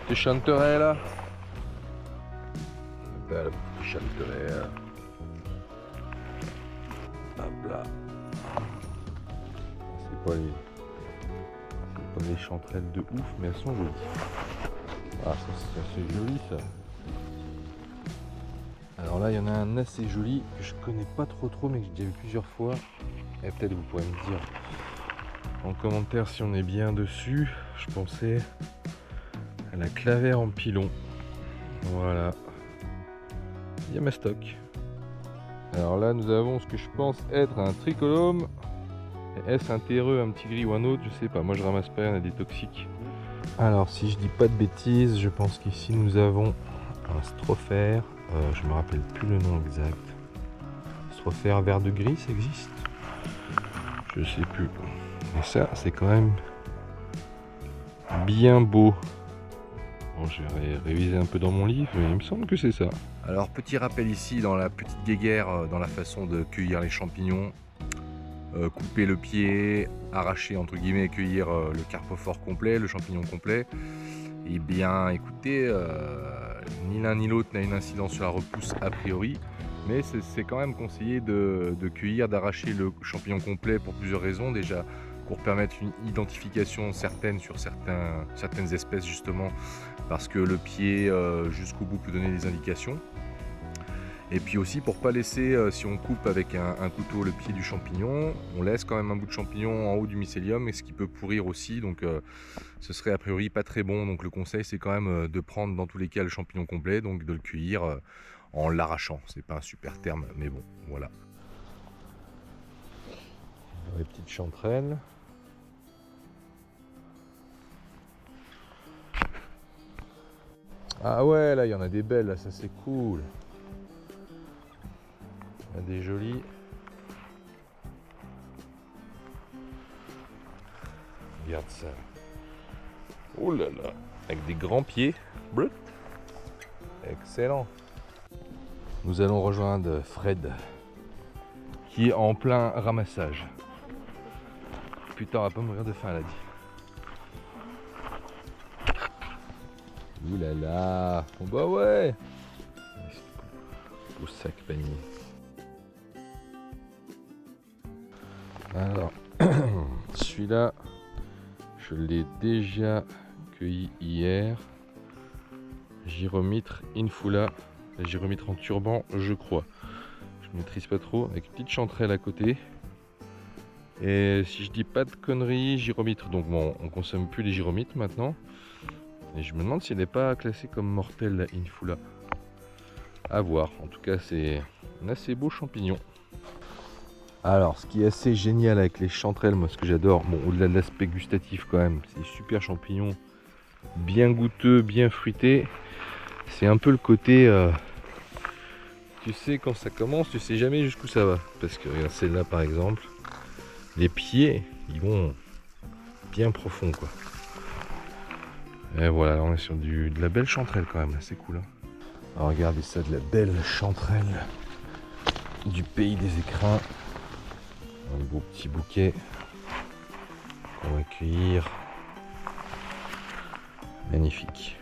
Petite chanterelle là. Belle petite chanterelle. Hop là. C'est pas les chanterelles de ouf, mais elles sont jolies. Ah, ça c'est assez joli ça. Alors là, il y en a un assez joli que je connais pas trop, mais que j'ai déjà vu plusieurs fois. Et peut-être vous pourrez me dire en commentaire si on est bien dessus. Je pensais à la clavère en pilon. Voilà. Il y a ma stock. Alors là, nous avons ce que je pense être un tricolome. Est-ce un terreux, un petit gris ou un autre? Je sais pas. Moi, je ramasse pas, il y en a des toxiques. Alors, si je dis pas de bêtises, je pense qu'ici nous avons un strophère. Je me rappelle plus le nom exact. Strophère vert de gris, ça existe? Je sais plus. Mais ça, c'est quand même bien beau. Bon, je vais réviser un peu dans mon livre, mais il me semble que c'est ça. Alors, petit rappel ici dans la petite guéguerre, dans la façon de cueillir les champignons. Couper le pied, arracher entre guillemets et cueillir le carpophore complet, le champignon complet. Et bien écoutez, ni l'un ni l'autre n'a une incidence sur la repousse a priori. Mais c'est quand même conseillé de cueillir, d'arracher le champignon complet pour plusieurs raisons. Déjà pour permettre une identification certaine sur certaines espèces justement, parce que le pied jusqu'au bout peut donner des indications. Et puis aussi pour pas laisser, si on coupe avec un couteau le pied du champignon, on laisse quand même un bout de champignon en haut du mycélium, et ce qui peut pourrir aussi, donc ce serait a priori pas très bon. Donc le conseil c'est quand même de prendre dans tous les cas le champignon complet, donc de le cueillir en l'arrachant. C'est pas un super terme, mais bon, voilà. Les petites chanterelles. Ah ouais, là il y en a des belles, là, ça c'est cool. Il y a des jolies. Regarde ça. Oh là là. Avec des grands pieds. Brut. Excellent. Nous allons rejoindre Fred, qui est en plein ramassage. Putain, on va pas mourir de faim, elle a dit. Ouh là là. Bon bah ouais. Beau sac panier. Alors, celui-là, je l'ai déjà cueilli hier. Gyromitre infula, gyromitre en turban, je crois. Je maîtrise pas trop, avec une petite chanterelle à côté. Et si je dis pas de conneries, gyromitre. Donc bon, on consomme plus les gyromitres maintenant. Et je me demande si elle n'est pas classée comme mortelle, la infula. À voir. En tout cas, c'est un assez beau champignon. Alors, ce qui est assez génial avec les chanterelles, moi ce que j'adore, bon, au-delà de l'aspect gustatif quand même, c'est super champignons, bien goûteux, bien fruités. C'est un peu le côté, tu sais quand ça commence, tu sais jamais jusqu'où ça va. Parce que regarde celle-là par exemple, les pieds, ils vont bien profond quoi. Et voilà, là, on est sur de la belle chanterelle quand même, c'est cool. Hein. Alors regardez ça, de la belle chanterelle du pays des écrins. Un beau petit bouquet qu'on va cueillir. Magnifique.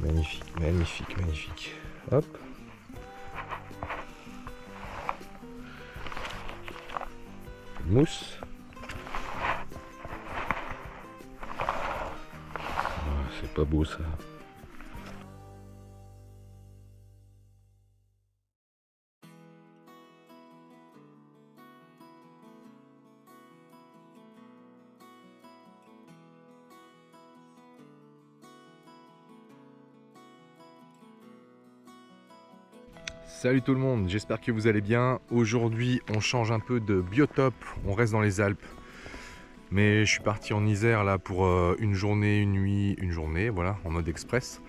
Magnifique, magnifique, magnifique. Hop. Mousse. Oh, c'est pas beau ça. Salut tout le monde, j'espère que vous allez bien. Aujourd'hui on change un peu de biotope, on reste dans les Alpes. Mais je suis parti en Isère là pour une journée, une nuit, une journée, voilà, en mode express.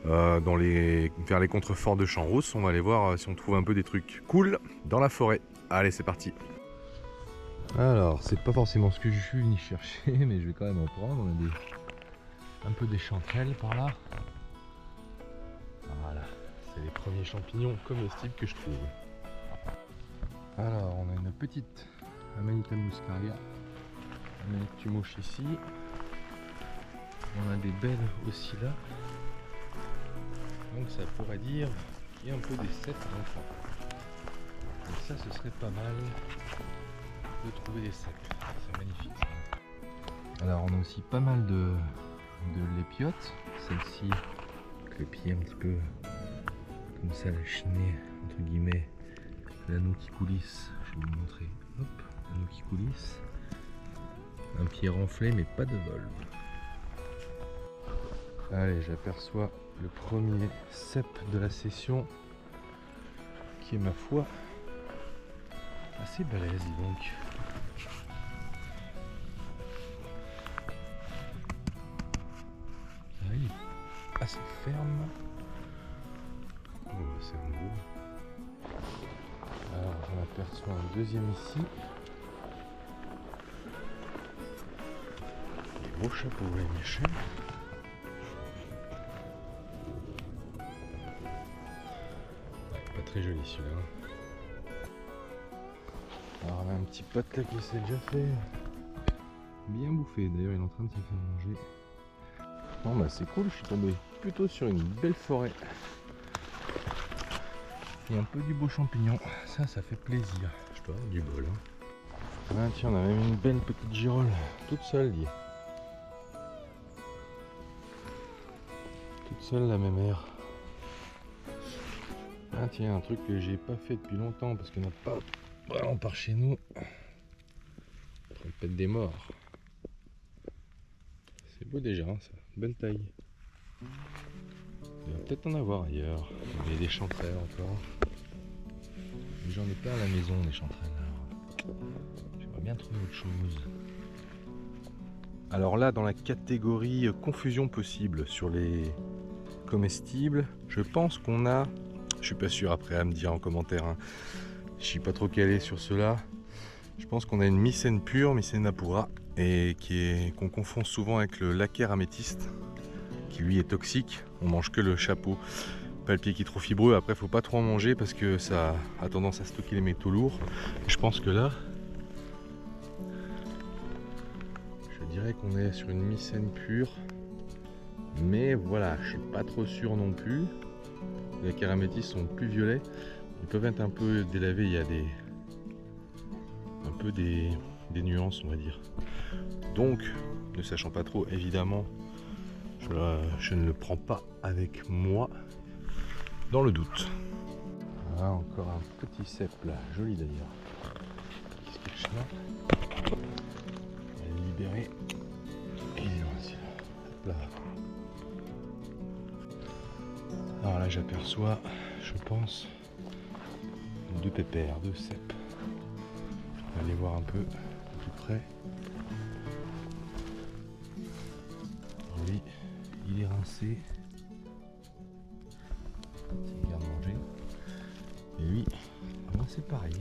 Vers les contreforts de Champs-Rousse, on va aller voir si on trouve un peu des trucs cool dans la forêt. Allez, c'est parti. Alors, c'est pas forcément ce que je suis venu chercher, mais je vais quand même en prendre. On a un peu des chanterelles par là. Voilà. C'est les premiers champignons comestibles que je trouve. Alors, on a une petite Amanita muscaria, Amanita mouche ici. On a des belles aussi là. Donc ça pourrait dire qu'il y a un peu des cèpes d'enfants. Donc ça, ce serait pas mal de trouver des cèpes. C'est magnifique. Alors on a aussi pas mal de lépiotes. Celle-ci, avec le pied un petit peu comme ça, la chinée, entre guillemets. L'anneau qui coulisse. Je vais vous montrer. Hop, l'anneau qui coulisse. Un pied renflé mais pas de vol. Allez, j'aperçois le premier cep de la session qui est, ma foi, assez balèze, dis donc. Ah, il est assez ferme. Oh, c'est un gros. Alors, j'en aperçois un deuxième ici. Des gros chapeaux, les méchants. Très joli celui-là. Alors on a un petit pote là qui s'est déjà fait bien bouffer. D'ailleurs il est en train de se faire manger. Bon bah c'est cool, je suis tombé plutôt sur une belle forêt. Et un peu du beau champignon. Ça fait plaisir. Je dois avoir du bol. Ah, tiens, on a même une belle petite girole toute seule. Toute seule la même air. Ah tiens, un truc que j'ai pas fait depuis longtemps parce qu'on n'a pas vraiment par chez nous. Trompette des morts. C'est beau déjà, hein, ça. Belle taille. Il va peut-être en avoir ailleurs. Il y a des chanterelles encore. Mais j'en ai pas à la maison des chanterelles. J'aimerais bien trouver autre chose. Alors là, dans la catégorie confusion possible sur les comestibles, je pense qu'on a... Je suis pas sûr, après à me dire en commentaire, hein. Je suis pas trop calé sur cela. Je pense qu'on a une mycène pure, mycène apura, et qu'on confond souvent avec le lacquer améthyste, qui lui est toxique. On mange que le chapeau, pas le pied qui est trop fibreux. Après faut pas trop en manger parce que ça a tendance à stocker les métaux lourds. Je pense que là, je dirais qu'on est sur une mycène pure, mais voilà, je suis pas trop sûr non plus. Les caramétis sont plus violets, ils peuvent être un peu délavés, il y a un peu des nuances on va dire. Donc, ne sachant pas trop, évidemment, je ne le prends pas avec moi, dans le doute. Voilà, encore un petit cep là, joli d'ailleurs, qui se cache là. On va le libérer. Et il est là. Hop là. Alors là j'aperçois, je pense, deux pépères, deux cèpes. On va aller voir un peu de plus près. Lui, il est rincé. C'est bien mangé. Et lui, c'est pareil.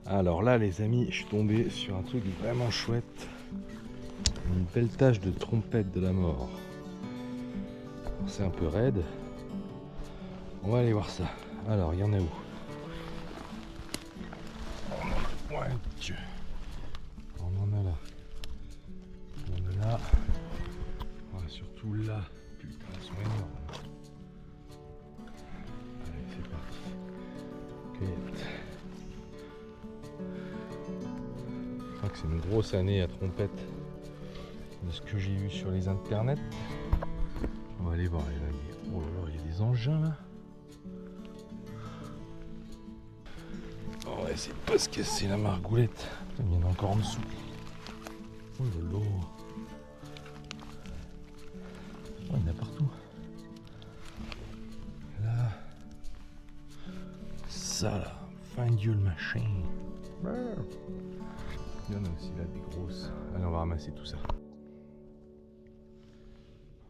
Alors là les amis, je suis tombé sur un truc vraiment chouette. Une belle tache de trompette de la mort. C'est un peu raide. On va aller voir ça. Alors, il y en a où? Ouais, Dieu. On en a là. On en a là. Ouais, surtout là. Putain, elles sont énormes. Allez, c'est parti. Cueillette. Je crois que c'est une grosse année à trompette de ce que j'ai vu sur les internets. On va aller voir. Oh là là, il y a des engins là. On va essayer de pas se casser la margoulette. Putain, il y en a encore en dessous. Oh là là. Oh, il y en a partout. Là. Ça là. Find your machine. Il y en a aussi là des grosses. Allez, on va ramasser tout ça.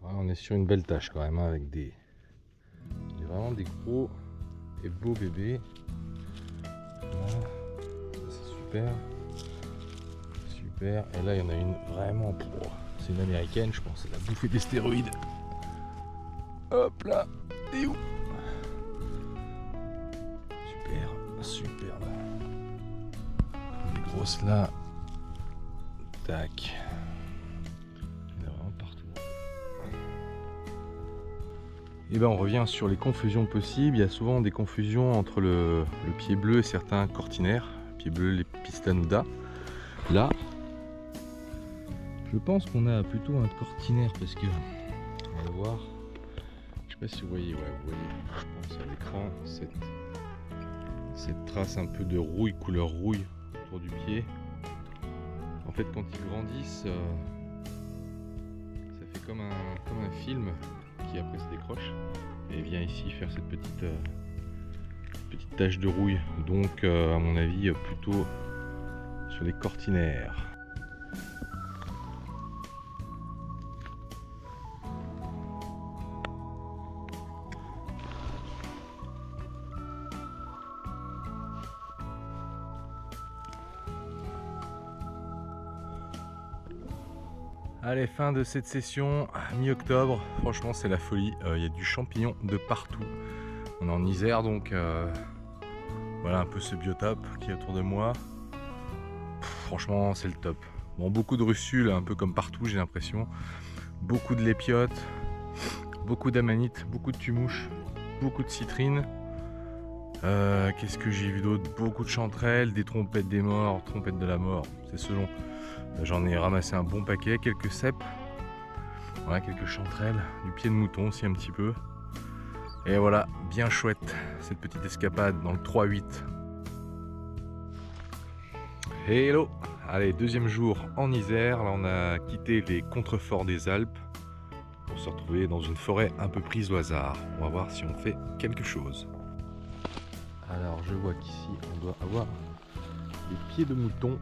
Voilà, on est sur une belle tâche quand même, hein, avec vraiment des gros et beaux bébés. Là, c'est super. Super. Et là, il y en a une vraiment pro. C'est une américaine, je pense. Elle a bouffé des stéroïdes. Hop là. Et où? Super, superbe. Les grosses là. Tac. Il y en a vraiment partout. Et ben on revient sur les confusions possibles. Il y a souvent des confusions entre le pied bleu et certains cortinaires. Pied bleu, les Pistanuda. Là, je pense qu'on a plutôt un cortinaire parce que, on va le voir, je sais pas si vous voyez, ouais, vous voyez, je pense à l'écran, cette trace un peu de rouille, couleur rouille autour du pied. En fait, quand ils grandissent, ça fait comme un film qui après se décroche et vient ici faire cette petite tache de rouille. Donc, à mon avis, plutôt sur les cortinaires. Allez, fin de cette session, mi-octobre, franchement c'est la folie, il y a du champignon de partout. On est en Isère donc voilà un peu ce biotope qui est autour de moi. Franchement c'est le top. Bon, beaucoup de russules, un peu comme partout j'ai l'impression. Beaucoup de lépiotes, beaucoup d'amanites, beaucoup de tumouches, beaucoup de citrines. Qu'est-ce que j'ai vu d'autre? Beaucoup de chanterelles, des trompettes des morts, trompettes de la mort, c'est selon. J'en ai ramassé un bon paquet, quelques cèpes, voilà, quelques chanterelles, du pied de mouton aussi un petit peu. Et voilà, bien chouette cette petite escapade dans le 3-8. Hello! Allez, deuxième jour en Isère. Là, on a quitté les contreforts des Alpes pour se retrouver dans une forêt un peu prise au hasard. On va voir si on fait quelque chose. Alors, je vois qu'ici, on doit avoir des pieds de mouton.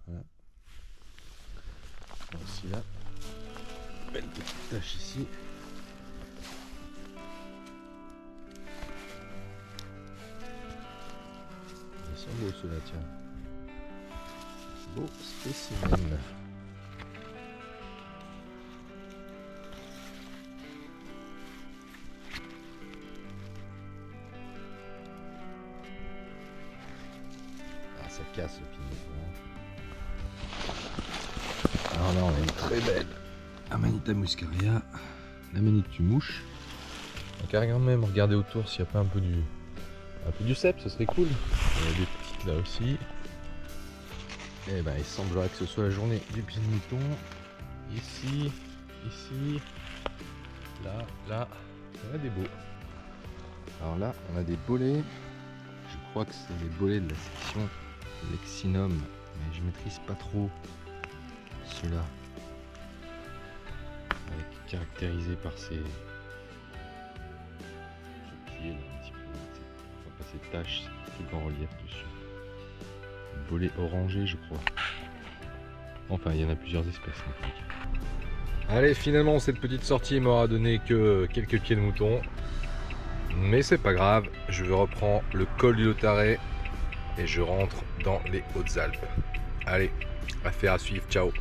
Voilà. Voici là, belle petite tache ici. Ils sont beaux ceux-là, tiens. Beau spécimen. Ah, ça casse le pied. Alors là, on a une très belle Amanita muscaria, l'Amanite tumouche. Donc à même regarder autour s'il n'y a pas un peu du cèpe, ce serait cool. Il y a des petites là aussi. Et ben il semblerait que ce soit la journée du pied de mouton. Ici, ici, là, on a des beaux. Alors là, on a des bolets. Je crois que c'est les bolets de la section Lexinum, mais je maîtrise pas trop ceux-là. Caractérisé par ces pieds là, un petit peu, enfin pas ces taches, ces trucs en relief dessus. Bolet orangé je crois. Enfin il y en a plusieurs espèces en tout cas. Allez, finalement cette petite sortie m'aura donné que quelques pieds de mouton. Mais c'est pas grave, je reprends le col du Lautaret et je rentre dans les Hautes-Alpes. Allez, affaire à suivre, ciao.